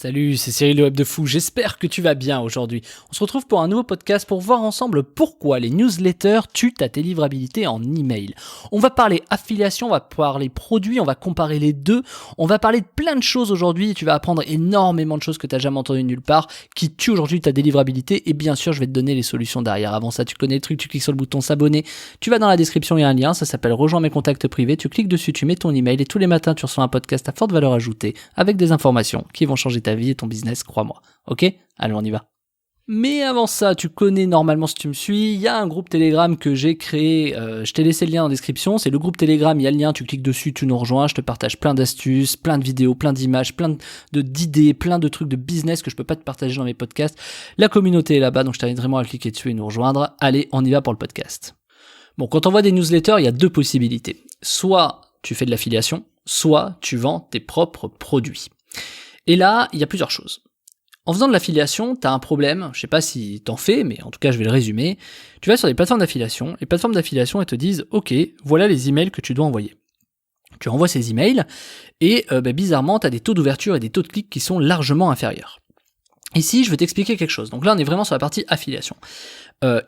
Salut, c'est Cyril le Web de Fou, j'espère que tu vas bien aujourd'hui. On se retrouve pour un nouveau podcast pour voir ensemble pourquoi les newsletters tuent ta délivrabilité en email. On va parler affiliation, on va parler produits, on va comparer les deux, on va parler de plein de choses aujourd'hui et tu vas apprendre énormément de choses que tu n'as jamais entendues nulle part qui tuent aujourd'hui ta délivrabilité et bien sûr je vais te donner les solutions derrière. Avant ça, tu connais le truc, tu cliques sur le bouton s'abonner, tu vas dans la description, il y a un lien, ça s'appelle rejoins mes contacts privés, tu cliques dessus, tu mets ton email et tous les matins tu reçois un podcast à forte valeur ajoutée avec des informations qui vont changer ta vie et ton business, crois-moi. Ok ? Allez, on y va. Mais avant ça, tu connais normalement si tu me suis, il y a un groupe Telegram que j'ai créé, je t'ai laissé le lien en description, c'est le groupe Telegram, il y a le lien, tu cliques dessus, tu nous rejoins, je te partage plein d'astuces, plein de vidéos, plein d'images, plein d'idées, plein de trucs de business que je peux pas te partager dans mes podcasts. La communauté est là-bas, donc je t'invite vraiment à cliquer dessus et nous rejoindre. Allez, on y va pour le podcast. Bon, quand on voit des newsletters, il y a deux possibilités. Soit tu fais de l'affiliation, soit tu vends tes propres produits. Et là, il y a plusieurs choses. En faisant de l'affiliation, tu as un problème, je sais pas si t'en fais, mais en tout cas je vais le résumer. Tu vas sur des plateformes d'affiliation, les plateformes d'affiliation elles te disent « Ok, voilà les emails que tu dois envoyer ». Tu envoies ces emails et bizarrement tu as des taux d'ouverture et des taux de clics qui sont largement inférieurs. Ici, je vais t'expliquer quelque chose. Donc là, on est vraiment sur la partie affiliation.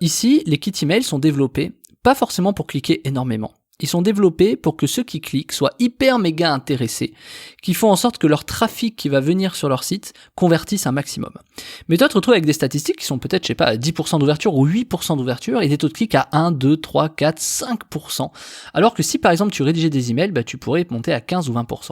Ici, les kits emails sont développés, pas forcément pour cliquer énormément. Ils sont développés pour que ceux qui cliquent soient hyper méga intéressés, qui font en sorte que leur trafic qui va venir sur leur site convertisse un maximum. Mais toi, tu te retrouves avec des statistiques qui sont peut-être, je sais pas, 10% d'ouverture ou 8% d'ouverture et des taux de clic à 1, 2, 3, 4, 5%. Alors que si par exemple tu rédigeais des emails, tu pourrais monter à 15 ou 20%.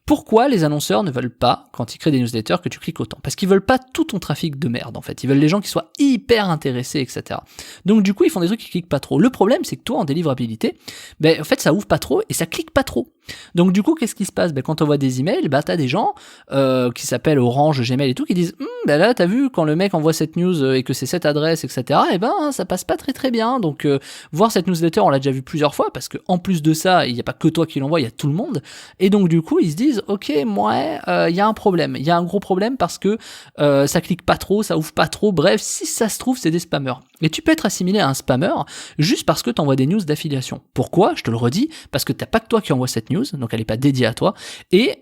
Pourquoi les annonceurs ne veulent pas, quand ils créent des newsletters, que tu cliques autant ? Parce qu'ils veulent pas tout ton trafic de merde en fait. Ils veulent les gens qui soient hyper intéressés, etc. Donc du coup, ils font des trucs qui cliquent pas trop. Le problème, c'est que toi, en délivrabilité, en fait, ça ouvre pas trop et ça clique pas trop. Donc du coup, qu'est-ce qui se passe ? Quand tu envoies des emails, t'as des gens qui s'appellent Orange, Gmail et tout, qui disent là, t'as vu, quand le mec envoie cette news et que c'est cette adresse, etc., ça passe pas très très bien. Donc voir cette newsletter, on l'a déjà vu plusieurs fois, parce que en plus de ça, il n'y a pas que toi qui l'envoie, il y a tout le monde. Et donc du coup, ils se disent ok, il y a un problème. Il y a un gros problème parce que ça clique pas trop, ça ouvre pas trop. Bref, si ça se trouve, c'est des spammers. Et tu peux être assimilé à un spammer juste parce que tu envoies des news d'affiliation. Pourquoi ? Je te le redis, parce que t'as pas que toi qui envoie cette news, donc elle est pas dédiée à toi, et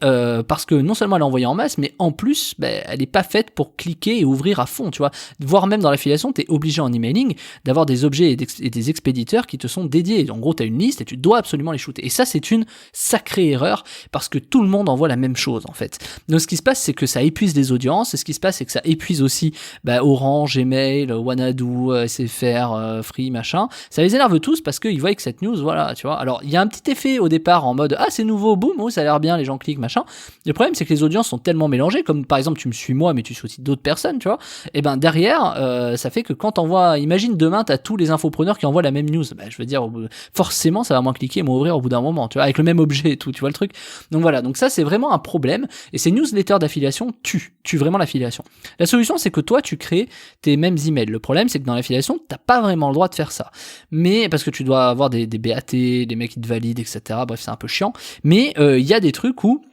parce que non seulement elle est envoyée en masse, mais en plus, elle est pas faite pour cliquer et ouvrir à fond, tu vois. Voire même dans l'affiliation, t'es obligé en emailing d'avoir des objets et des expéditeurs qui te sont dédiés. En gros, t'as une liste et tu dois absolument les shooter. Et ça, c'est une sacrée erreur, parce que tout le monde envoie la même chose, en fait. Donc ce qui se passe, c'est que ça épuise les audiences, et ce qui se passe, c'est que ça épuise aussi Orange, Gmail, Wanadoo, SFR, Free, machin. Ça les énerve tous parce qu'ils voient que cette news, voilà, tu vois. Alors, il y a un petit effet au départ en mode c'est nouveau, boum, ça a l'air bien, les gens cliquent, machin. Le problème, c'est que les audiences sont tellement mélangées, comme par exemple, tu me suis moi, mais tu suis aussi d'autres personnes, tu vois. Et derrière, ça fait que quand t'envoies, imagine demain, t'as tous les infopreneurs qui envoient la même news. Je veux dire, forcément, ça va moins cliquer et moins ouvrir au bout d'un moment, tu vois, avec le même objet et tout, tu vois le truc. Donc voilà, donc ça, c'est vraiment un problème. Et ces newsletters d'affiliation tuent vraiment l'affiliation. La solution, c'est que toi, tu crées tes mêmes emails. Le problème, c'est que dans l'affiliation, t'as pas vraiment le droit de faire ça. Mais, parce que tu dois avoir des BAT, des mecs qui te valident, etc. Bref, c'est un peu chiant. Mais il y a des trucs où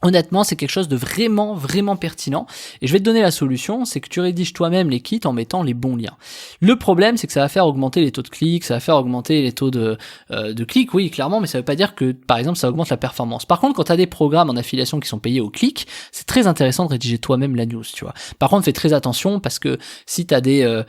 honnêtement, c'est quelque chose de vraiment, vraiment pertinent. Et je vais te donner la solution, c'est que tu rédiges toi-même les kits en mettant les bons liens. Le problème, c'est que ça va faire augmenter les taux de clics, ça va faire augmenter les taux de clics, oui, clairement, mais ça veut pas dire que, par exemple, ça augmente la performance. Par contre, quand tu as des programmes en affiliation qui sont payés au clic, c'est très intéressant de rédiger toi-même la news, tu vois. Par contre, fais très attention, parce que si tu as des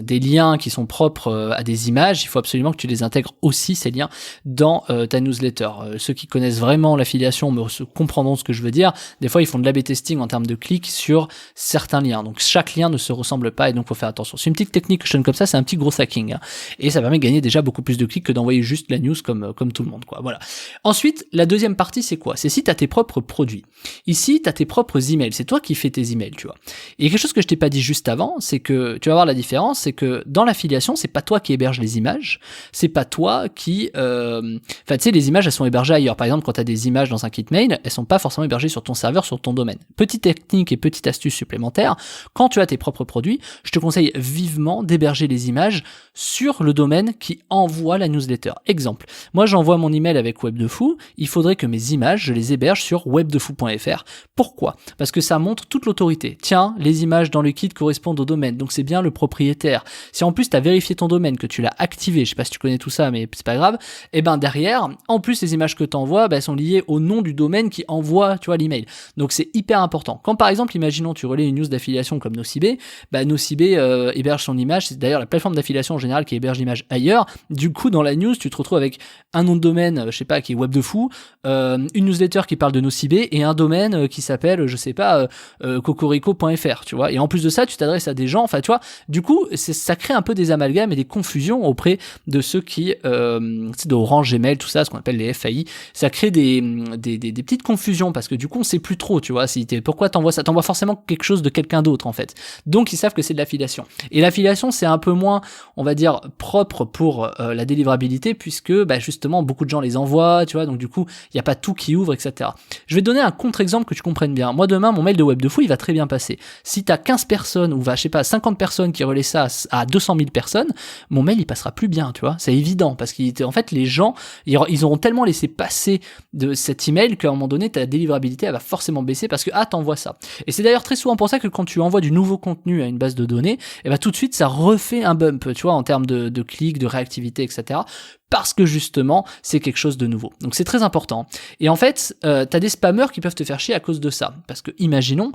liens qui sont propres à des images, il faut absolument que tu les intègres aussi, ces liens, dans ta newsletter. Ceux qui connaissent vraiment l'affiliation comprendront ce que je veux dire. Des fois, ils font de l'A/B testing en termes de clics sur certains liens. Donc, chaque lien ne se ressemble pas et donc, faut faire attention. C'est une petite technique que je donne comme ça, c'est un petit gros hacking. Et ça permet de gagner déjà beaucoup plus de clics que d'envoyer juste la news comme tout le monde, quoi. Voilà. Ensuite, la deuxième partie, c'est quoi ? C'est si tu as tes propres produits. Ici, tu as tes propres emails. C'est toi qui fais tes emails, tu vois. Et quelque chose que je t'ai pas dit juste avant, c'est que tu vas voir la différence, c'est que dans l'affiliation, c'est pas toi qui héberge les images, c'est pas toi qui... Enfin, tu sais, les images, elles sont hébergées ailleurs. Par exemple, quand tu as des images dans un kit mail, elles sont pas forcément hébergées sur ton serveur, sur ton domaine. Petite technique et petite astuce supplémentaire, quand tu as tes propres produits, je te conseille vivement d'héberger les images sur le domaine qui envoie la newsletter. Exemple, moi j'envoie mon email avec Web de Fou, il faudrait que mes images, je les héberge sur webdefou.fr. Pourquoi ? Parce que ça montre toute l'autorité. Tiens, les images dans le kit correspondent au domaine, donc c'est bien le propriétaire. Si en plus tu as vérifié ton domaine, que tu l'as activé, je sais pas si tu connais tout ça, mais c'est pas grave, et derrière, en plus les images que tu envoies, elles sont liées au nom du domaine domaine qui envoie, tu vois, l'email. Donc c'est hyper important. Quand par exemple, imaginons tu relais une news d'affiliation comme Nocibé, Nocibé héberge son image, c'est d'ailleurs la plateforme d'affiliation en général qui héberge l'image ailleurs. Du coup, dans la news, tu te retrouves avec un nom de domaine, je sais pas, qui est web de fou, une newsletter qui parle de Nocibé et un domaine qui s'appelle, je sais pas, cocorico.fr, tu vois. Et en plus de ça, tu t'adresses à des gens, enfin, tu vois, du coup, ça crée un peu des amalgames et des confusions auprès de ceux qui, d'Orange, Gmail, tout ça, ce qu'on appelle les FAI. Ça crée des petites confusions parce que du coup, on sait plus trop, tu vois, pourquoi t'envoies ça, t'envoies forcément quelque chose de quelqu'un d'autre, en fait. Donc, ils savent que c'est de l'affiliation. Et l'affiliation, c'est un peu moins, on va dire, propre pour la délivrabilité puisque, justement, beaucoup de gens les envoient, tu vois, donc du coup, il n'y a pas tout qui ouvre, etc. Je vais te donner un contre-exemple que tu comprennes bien. Moi, demain, mon mail de web de fou, il va très bien passer. Si t'as 15 personnes ou je sais pas, 50 personnes qui relaient ça à 200 000 personnes, mon mail, il passera plus bien, tu vois. C'est évident parce qu'en fait, les gens, ils auront tellement laissé passer de cet email qu'à un moment donné, ta délivrabilité, elle va forcément baisser parce que, t'envoies ça. Et c'est d'ailleurs très souvent pour ça que quand tu envoies du nouveau contenu à une base de données, tout de suite, ça refait un bump, tu vois, en termes de clics, de réactivité, etc. Parce que justement, c'est quelque chose de nouveau. Donc c'est très important. Et en fait, t'as des spammers qui peuvent te faire chier à cause de ça. Parce que imaginons,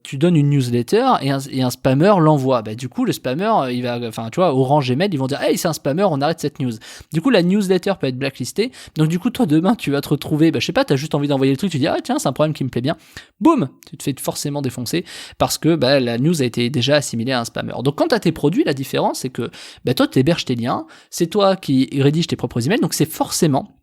tu donnes une newsletter et un spammer l'envoie. Du coup, le spammer, il va, tu vois, Orange Gmail, ils vont dire, hey, c'est un spammer, on arrête cette news. Du coup, la newsletter peut être blacklistée. Donc du coup, toi, demain, tu vas te retrouver, je sais pas, t'as juste envie d'envoyer le truc, tu dis, tiens, c'est un problème qui me plaît bien. Boum, tu te fais forcément défoncer parce que la news a été déjà assimilée à un spammer. Donc quand t'as tes produits, la différence, c'est que toi, tu héberges tes liens, c'est toi qui rédiges tes propres emails, donc c'est forcément,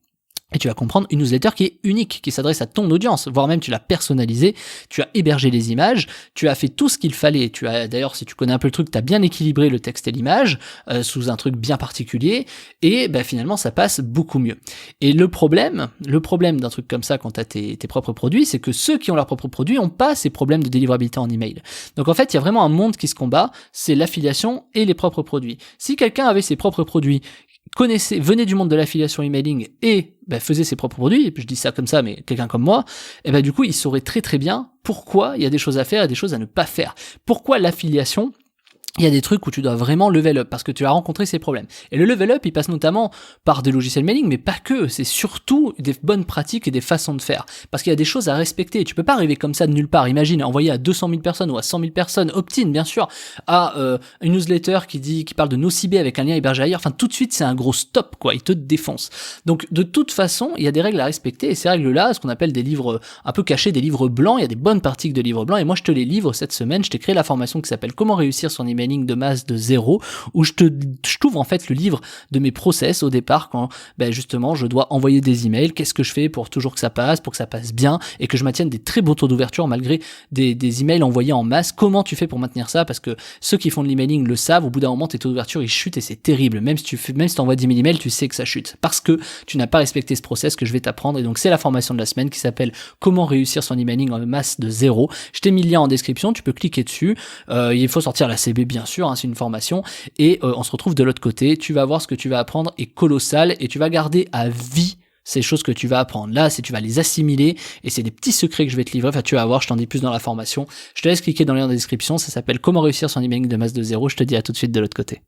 et tu vas comprendre, une newsletter qui est unique, qui s'adresse à ton audience, voire même tu l'as personnalisée, tu as hébergé les images, tu as fait tout ce qu'il fallait, tu as d'ailleurs, si tu connais un peu le truc, tu as bien équilibré le texte et l'image sous un truc bien particulier, et finalement ça passe beaucoup mieux. Et le problème d'un truc comme ça quand tu as tes propres produits, c'est que ceux qui ont leurs propres produits n'ont pas ces problèmes de délivrabilité en email. Donc en fait, il y a vraiment un monde qui se combat, c'est l'affiliation et les propres produits. Si quelqu'un avait ses propres produits, venait du monde de l'affiliation emailing et faisait ses propres produits, et puis je dis ça comme ça, mais quelqu'un comme moi, du coup, il saurait très très bien pourquoi il y a des choses à faire et des choses à ne pas faire. Pourquoi l'affiliation, il y a des trucs où tu dois vraiment level up parce que tu as rencontré ces problèmes. Et le level up, il passe notamment par des logiciels mailing, mais pas que. C'est surtout des bonnes pratiques et des façons de faire. Parce qu'il y a des choses à respecter. Tu peux pas arriver comme ça de nulle part. Imagine envoyer à 200 000 personnes ou à 100 000 personnes, opt-in, bien sûr, à une newsletter qui parle de Nocibé avec un lien hébergé ailleurs. Enfin, tout de suite, c'est un gros stop, quoi. Il te défonce. Donc, de toute façon, il y a des règles à respecter. Et ces règles-là, ce qu'on appelle des livres un peu cachés, des livres blancs, il y a des bonnes pratiques de livres blancs. Et moi, je te les livre cette semaine. Je t'ai créé la formation qui s'appelle Comment réussir son email de masse de zéro, où je t'ouvre en fait le livre de mes process au départ quand justement je dois envoyer des emails, qu'est-ce que je fais pour toujours que ça passe, pour que ça passe bien et que je maintienne des très beaux taux d'ouverture malgré des emails envoyés en masse. Comment tu fais pour maintenir ça? Parce que ceux qui font de l'emailing le savent, au bout d'un moment tes taux d'ouverture ils chutent et c'est terrible. Même si tu envoies 10 000 emails, tu sais que ça chute parce que tu n'as pas respecté ce process que je vais t'apprendre. Et donc c'est la formation de la semaine qui s'appelle Comment réussir son emailing en masse de zéro. Je t'ai mis le lien en description, tu peux cliquer dessus. Il faut sortir la CB bien sûr, c'est une formation et on se retrouve de l'autre côté. Tu vas voir ce que tu vas apprendre est colossal et tu vas garder à vie ces choses que tu vas apprendre. Là, tu vas les assimiler et c'est des petits secrets que je vais te livrer. Enfin, tu vas voir, je t'en dis plus dans la formation. Je te laisse cliquer dans le lien de la description. Ça s'appelle Comment réussir son emailing de masse de zéro. Je te dis à tout de suite de l'autre côté.